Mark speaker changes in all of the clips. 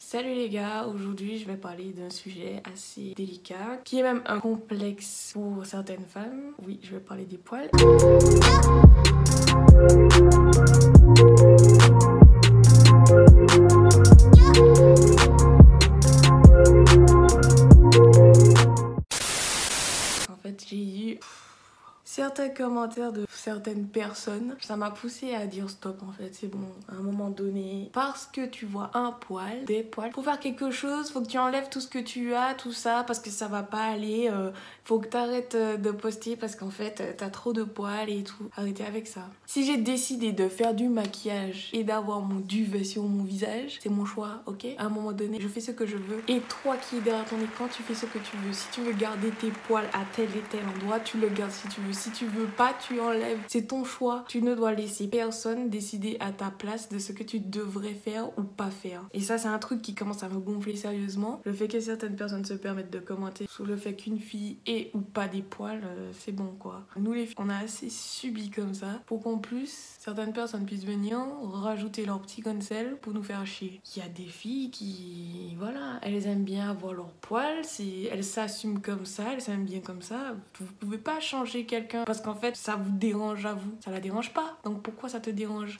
Speaker 1: Salut les gars, aujourd'hui je vais parler d'un sujet assez délicat qui est même un complexe pour certaines femmes. Oui, je vais parler des poils. En fait, j'ai eu certains commentaires de certaines personnes, ça m'a poussé à dire stop en fait, c'est bon, à un moment donné, parce que tu vois un poil, des poils, pour faire quelque chose, faut que tu enlèves tout ce que tu as, tout ça, parce que ça va pas aller, faut que t'arrêtes de poster parce qu'en fait, t'as trop de poils et tout, arrêtez avec ça. Si j'ai décidé de faire du maquillage et d'avoir mon duvet sur mon visage, c'est mon choix, ok? À un moment donné, je fais ce que je veux, et toi qui es derrière ton écran, tu fais ce que tu veux. Si tu veux garder tes poils à tel et tel endroit, tu le gardes si tu veux. Si tu veux pas, tu enlèves. C'est ton choix. Tu ne dois laisser personne décider à ta place de ce que tu devrais faire ou pas faire. Et ça, c'est un truc qui commence à me gonfler sérieusement. Le fait que certaines personnes se permettent de commenter sur le fait qu'une fille ait ou pas des poils, c'est bon quoi. Nous les filles, on a assez subi comme ça pour qu'en plus, certaines personnes puissent venir rajouter leur petit cancel pour nous faire chier. Il y a des filles qui, voilà, elles aiment bien avoir leurs poils, elles s'assument comme ça, elles s'aiment bien comme ça. Vous pouvez pas changer quelqu'un parce qu'en fait ça vous dérange à vous, ça la dérange pas, donc pourquoi ça te dérange?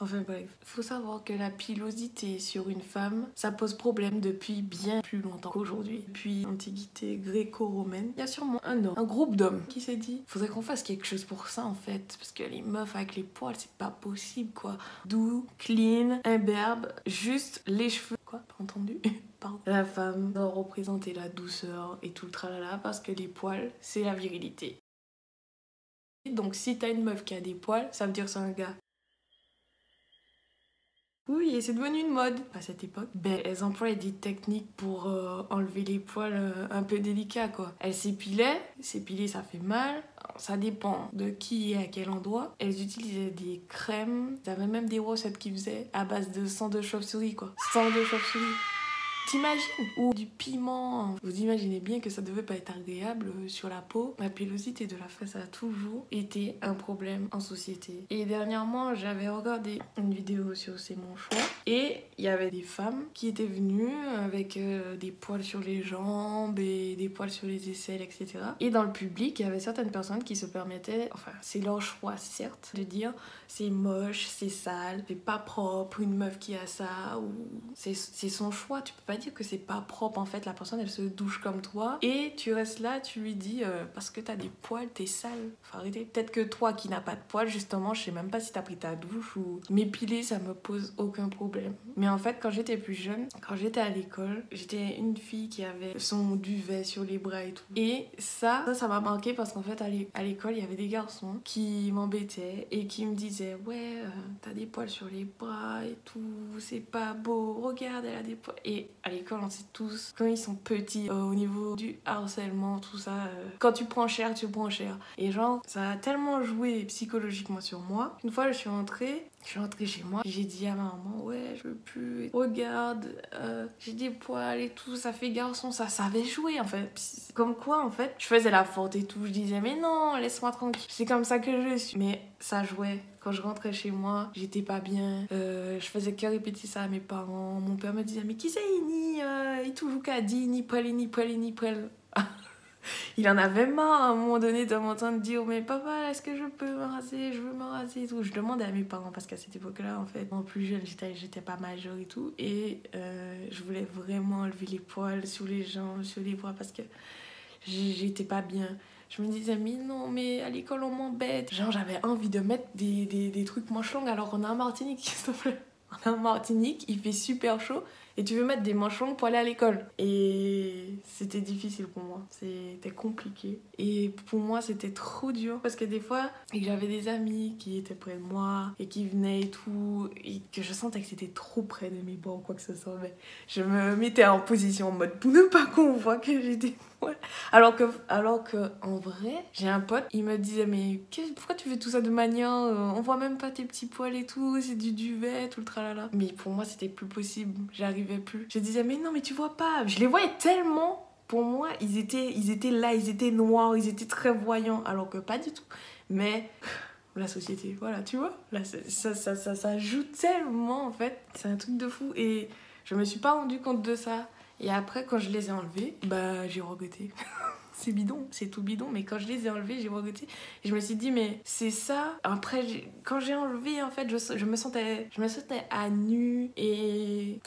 Speaker 1: Enfin bref, faut savoir que la pilosité sur une femme, ça pose problème depuis bien plus longtemps qu'aujourd'hui. Depuis l'antiquité gréco-romaine, il y a sûrement un groupe d'hommes qui s'est dit faudrait qu'on fasse quelque chose pour ça en fait, parce que les meufs avec les poils c'est pas possible quoi. Doux, clean, imberbe, juste les cheveux. Quoi, pas entendu? Pardon. La femme doit représenter la douceur et tout le tralala parce que les poils c'est la virilité. Donc si t'as une meuf qui a des poils, ça veut dire c'est un gars. Oui, et c'est devenu une mode à cette époque. Ben, elles employaient des techniques pour enlever les poils un peu délicats, quoi. Elles s'épilaient, s'épiler ça fait mal, ça dépend de qui et à quel endroit. Elles utilisaient des crèmes, il y avait même des recettes qui faisaient à base de sang de chauve-souris, quoi. Sang de chauve-souris. T'imagines? Ou du piment. Vous imaginez bien que ça devait pas être agréable sur la peau. La pilosité de la face a toujours été un problème en société. Et dernièrement, j'avais regardé une vidéo sur C'est mon choix. Et il y avait des femmes qui étaient venues avec des poils sur les jambes et des poils sur les aisselles, etc. Et dans le public, il y avait certaines personnes qui se permettaient, enfin c'est leur choix certes, de dire c'est moche, c'est sale, c'est pas propre, une meuf qui a ça, ou c'est son choix. Tu peux pas dire que c'est pas propre en fait, la personne elle se douche comme toi et tu restes là, tu lui dis parce que t'as des poils t'es sale, faut arrêter. Peut-être que toi qui n'as pas de poils justement, je sais même pas si t'as pris ta douche ou m'épiler ça me pose aucun problème. Mais en fait quand j'étais plus jeune, quand j'étais à l'école, j'étais une fille qui avait son duvet sur les bras et tout, et ça m'a marqué parce qu'en fait à l'école il y avait des garçons qui m'embêtaient et qui me disaient ouais t'as des poils sur les bras et tout, c'est pas beau, regarde elle a des poils. Et à l'école on sait tous quand ils sont petits au niveau du harcèlement tout ça, quand tu prends cher tu prends cher, et genre ça a tellement joué psychologiquement sur moi. Une fois je suis rentrée chez moi, j'ai dit à ma maman ouais je veux plus, regarde j'ai des poils et tout, ça fait garçon, ça avait joué en fait. Comme quoi en fait je faisais la forte et tout, je disais mais non laisse-moi tranquille, c'est comme ça que je suis, mais ça jouait. Quand je rentrais chez moi, j'étais pas bien, je faisais que répéter ça à mes parents. Mon père me disait mais qui c'est il toujours qu'à dire ni poil ni poil ni poil. Il en avait marre à un moment donné de m'entendre dire mais papa est-ce que je peux me raser, je veux me raser et tout. Je demandais à mes parents parce qu'à cette époque-là en fait, en plus jeune j'étais pas majeure et tout, et je voulais vraiment enlever les poils sur les jambes, sur les bras parce que j'étais pas bien. Je me disais mais non mais à l'école on m'embête. Genre j'avais envie de mettre des trucs manches longues alors qu'on est en Martinique s'il te plaît. On est en Martinique, il fait super chaud et tu veux mettre des manches longues pour aller à l'école. Et c'était difficile pour moi, c'était compliqué. Et pour moi c'était trop dur parce que des fois j'avais des amis qui étaient près de moi et qui venaient et tout, et que je sentais que c'était trop près de mes bras ou quoi que ce soit, mais je me mettais en position en mode pour ne pas qu'on voit que j'étais poils. Alors que en vrai, j'ai un pote, il me disait mais pourquoi tu fais tout ça de manière on voit même pas tes petits poils et tout, c'est du duvet, tout le tralala. Mais pour moi c'était plus possible, j'arrivais plus. Je disais mais non mais tu vois pas, je les voyais tellement. Pour moi ils étaient là, ils étaient noirs, ils étaient très voyants, alors que pas du tout. Mais la société, voilà, tu vois, là ça joue tellement en fait, c'est un truc de fou. Et Je me suis pas rendu compte de ça. Et après, quand je les ai enlevés, bah j'ai regretté. C'est bidon, c'est tout bidon, mais quand je les ai enlevés, j'ai regretté. Et je me suis dit, mais c'est ça. Après, quand j'ai enlevé, en fait, je me sentais à nu. Et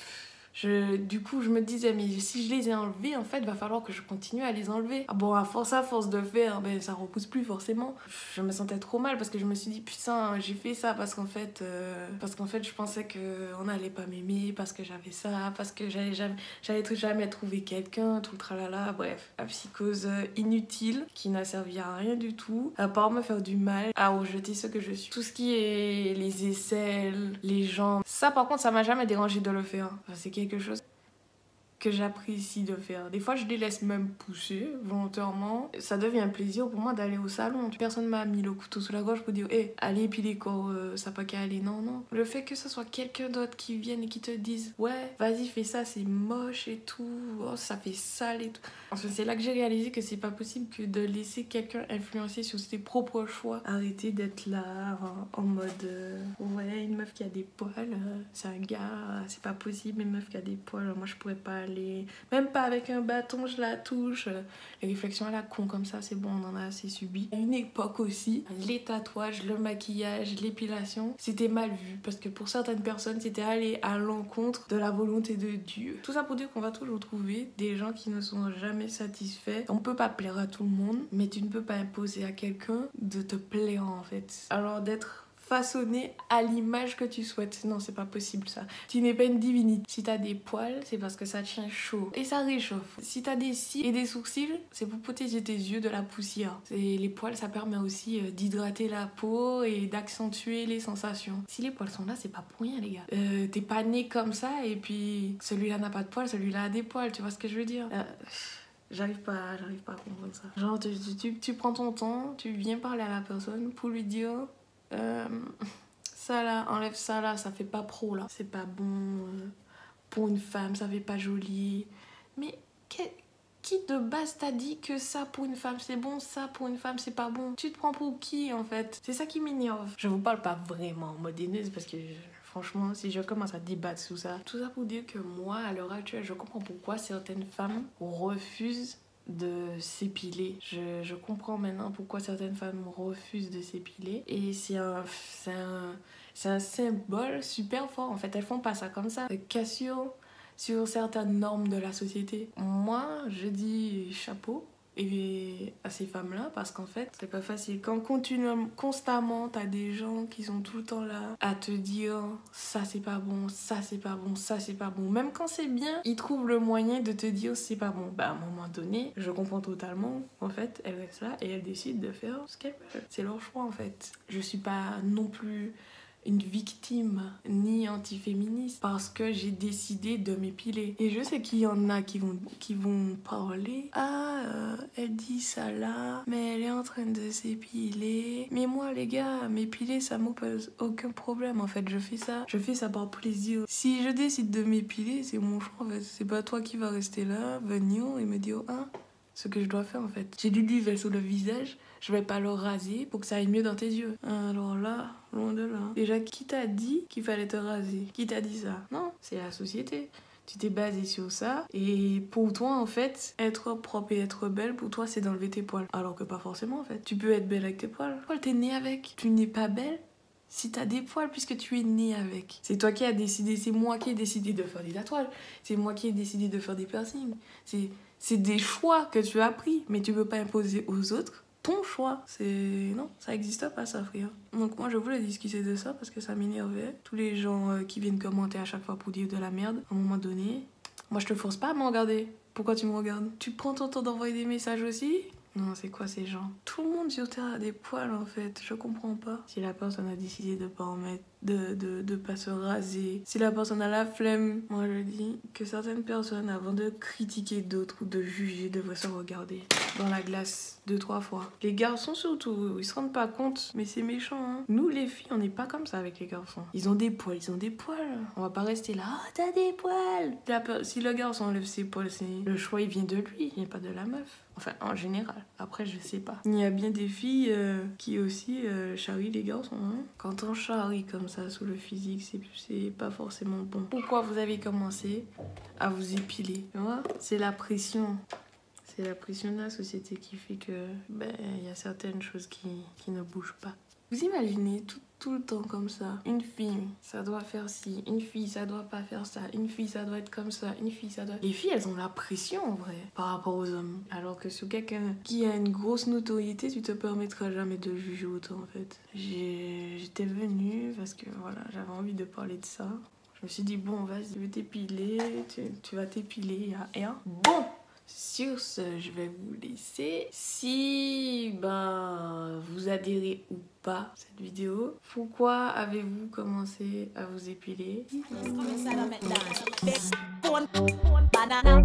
Speaker 1: du coup, je me disais, mais si je les ai enlevés, en fait, va falloir que je continue à les enlever. Ah bon, à force de faire, ben, ça repousse plus forcément. Je me sentais trop mal parce que je me suis dit, putain, j'ai fait ça parce qu'en fait, je pensais qu'on n'allait pas m'aimer, parce que j'avais ça, parce que j'allais jamais trouver quelqu'un, tout le tralala. Bref, la psychose inutile qui n'a servi à rien du tout, à part me faire du mal, à rejeter ce que je suis. Tout ce qui est les aisselles, les jambes, ça par contre, ça m'a jamais dérangé de le faire. Enfin, c'est quelque chose que j'apprécie de faire. Des fois, je les laisse même pousser volontairement. Ça devient un plaisir pour moi d'aller au salon. Personne m'a mis le couteau sous la gorge pour dire hey, allez épiler quoi, ça pas qu'à aller. Non, non. Le fait que ce soit quelqu'un d'autre qui vienne et qui te dise ouais, vas-y, fais ça, c'est moche et tout. Oh, ça fait sale et tout. Enfin, c'est là que j'ai réalisé que c'est pas possible que de laisser quelqu'un influencer sur ses propres choix. Arrêter d'être là en mode ouais, une meuf qui a des poils, c'est un gars, c'est pas possible, une meuf qui a des poils, moi je pourrais pas aller. Même pas avec un bâton, je la touche. Les réflexions à la con comme ça, c'est bon, on en a assez subi. À une époque aussi, les tatouages, le maquillage, l'épilation, c'était mal vu. Parce que pour certaines personnes, c'était aller à l'encontre de la volonté de Dieu. Tout ça pour dire qu'on va toujours trouver des gens qui ne sont jamais satisfaits. On peut pas plaire à tout le monde, mais tu ne peux pas imposer à quelqu'un de te plaire en fait. Alors d'être façonné à l'image que tu souhaites. Non, c'est pas possible ça. Tu n'es pas une divinité. Si t'as des poils, c'est parce que ça tient chaud et ça réchauffe. Si t'as des cils et des sourcils, c'est pour protéger tes yeux de la poussière. Et les poils, ça permet aussi d'hydrater la peau et d'accentuer les sensations. Si les poils sont là, c'est pas pour rien, les gars. T'es pas né comme ça et puis celui-là n'a pas de poils, celui-là a des poils. Tu vois ce que je veux dire? J'arrive pas à comprendre ça. Genre, tu prends ton temps, tu viens parler à la personne pour lui dire ça là, enlève ça là, ça fait pas pro là. C'est pas bon pour une femme, ça fait pas joli. Mais qui de base t'a dit que ça pour une femme c'est bon, ça pour une femme c'est pas bon? Tu te prends pour qui en fait? C'est ça qui m'énerve. Je vous parle pas vraiment en mode haineuse parce que franchement, si je commence à débattre sur ça, tout ça pour dire que moi, à l'heure actuelle, je comprends pourquoi certaines femmes refusent de s'épiler. Je comprends maintenant pourquoi certaines femmes refusent de s'épiler. Et c'est un symbole super fort. En fait, elles font pas ça comme ça. Cassure sur certaines normes de la société. Moi, je dis chapeau et à ces femmes-là parce qu'en fait, c'est pas facile. Quand constamment, t'as des gens qui sont tout le temps là à te dire ça c'est pas bon, ça c'est pas bon, ça c'est pas bon. Même quand c'est bien, ils trouvent le moyen de te dire c'est pas bon. Bah à un moment donné, je comprends totalement. En fait, elles restent là et elles décident de faire ce qu'elles veulent. C'est leur choix en fait. Je suis pas non plus une victime ni antiféministe parce que j'ai décidé de m'épiler. Et je sais qu'il y en a qui vont parler elle dit ça là mais elle est en train de s'épiler. Mais moi les gars, m'épiler ça m'oppose aucun problème en fait. Je fais ça par plaisir. Si je décide de m'épiler, c'est mon choix en fait. C'est pas toi qui va rester là venir et me dire ce que je dois faire en fait. J'ai du duvet sur le visage, je vais pas le raser pour que ça aille mieux dans tes yeux. Alors là, loin de là. Déjà, qui t'a dit qu'il fallait te raser? Qui t'a dit ça? Non, c'est la société. Tu t'es basé sur ça et pour toi en fait, être propre et être belle, pour toi c'est d'enlever tes poils. Alors que pas forcément en fait. Tu peux être belle avec tes poils. Poils, t'es née avec. Tu n'es pas belle si t'as des poils puisque tu es née avec. C'est toi qui as décidé, c'est moi qui ai décidé de faire des tatouages. C'est moi qui ai décidé de faire des piercings. C'est des choix que tu as pris, mais tu peux pas imposer aux autres ton choix. Non, ça existe pas ça, frère. Donc moi je voulais discuter de ça parce que ça m'énervait. Tous les gens qui viennent commenter à chaque fois pour dire de la merde, à un moment donné, moi je te force pas à me regarder. Pourquoi tu me regardes? Tu prends ton temps d'envoyer des messages aussi? Non, c'est quoi ces gens? Tout le monde sur Terre a des poils en fait, je comprends pas. Si la personne a décidé de pas en mettre, de pas se raser, si la personne a la flemme, moi je dis que certaines personnes, avant de critiquer d'autres ou de juger, devraient se regarder dans la glace 2-3 fois. Les garçons surtout, ils se rendent pas compte, mais c'est méchant hein. Nous les filles, on n'est pas comme ça avec les garçons. Ils ont des poils. On va pas rester là, t'as des poils. Si le garçon enlève ses poils, le choix il vient de lui, il vient pas de la meuf. Enfin, en général. Après, je sais pas. Il y a bien des filles qui aussi charrient les garçons. Hein. Quand on charrie comme ça sur le physique, c'est pas forcément bon. Pourquoi vous avez commencé à vous épiler? Tu vois? C'est la pression. C'est la pression de la société qui fait que y a certaines choses qui ne bougent pas. Vous imaginez tout le temps comme ça. Une fille, ça doit faire ci. Une fille, ça doit pas faire ça. Une fille, ça doit être comme ça. Une fille, ça doit... Les filles, elles ont la pression, en vrai, par rapport aux hommes. Alors que sur quelqu'un qui a une grosse notoriété, tu te permettras jamais de juger autant, en fait. J'étais venue parce que, voilà, j'avais envie de parler de ça. Je me suis dit, bon, vas-y, je vais t'épiler. Tu vas t'épiler, Bon! Sur ce, je vais vous laisser. Si vous adhérez ou pas à cette vidéo, pourquoi avez-vous commencé à vous épiler?
Speaker 2: Banana,